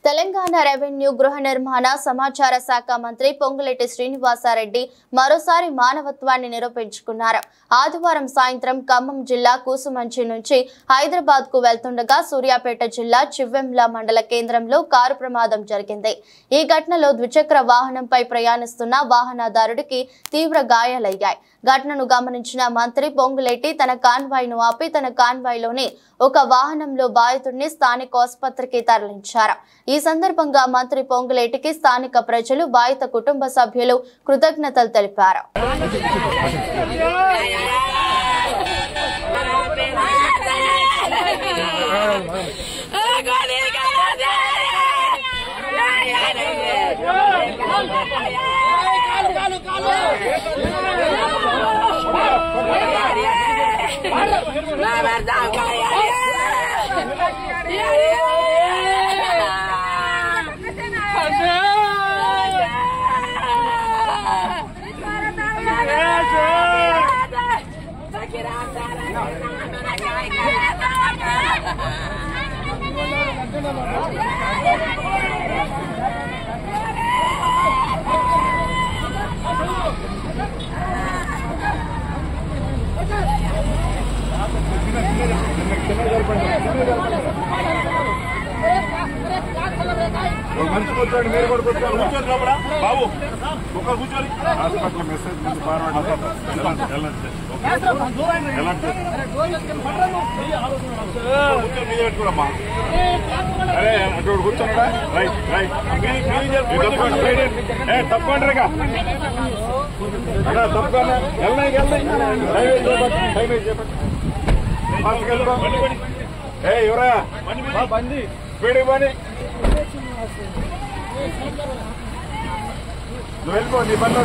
Telangana revenue గృహ నిర్మాణ సమాచార శాఖ మంత్రి పొంగులేటి శ్రీనివాసరెడ్డి మరోసారి మానవత్వాన్ని నిరూపించుకున్నారు. ఆదివారం సాయంత్రం ఖమ్మం జిల్లా కూసుమంచి నుంచి హైదరాబాద్ కు వెళ్తుండగా సూర్యాపేట జిల్లా చివ్వెంల మండల కేంద్రంలో కారు ప్రమాదం జరిగింది. ఈ ఘటనలో ద్విచక్ర వాహనంపై ప్రయాణిస్తున్న వాహనదారుడికి తీవ్ర గాయాలయ్యాయి. ఘటనను గమనించిన మంత్రి పొంగులేటి తన కాన్వాయ్ను ఆపి తన కాన్వాయ్లోని ఒక వాహనంలో బాధితుడిని స్థానిక ఆసుపత్రికి తరలించారు. ఈ సందర్భంగా మంత్రి పొంగులేటికి స్థానిక ప్రజలు, బాధిత కుటుంబ సభ్యులు కృతజ్ఞతలు తెలిపారు. మంచి కూర్చోండి, మీరు కూడా కూర్చోండి. కూర్చోండి లోపల బాబు, ఒక కూర్చోండి. హాస్పిటల్ మెసేజ్ ముందు కూర్చొని మీద పెట్టుకోరమ్మా. అరే అటు కూర్చోండి. రైట్ రైట్ తప్పకుండా తప్పకుండా ఎవరా బండి స్పీడ్ బండి నువ్వు వెళ్ళిపో, నీ పనిలో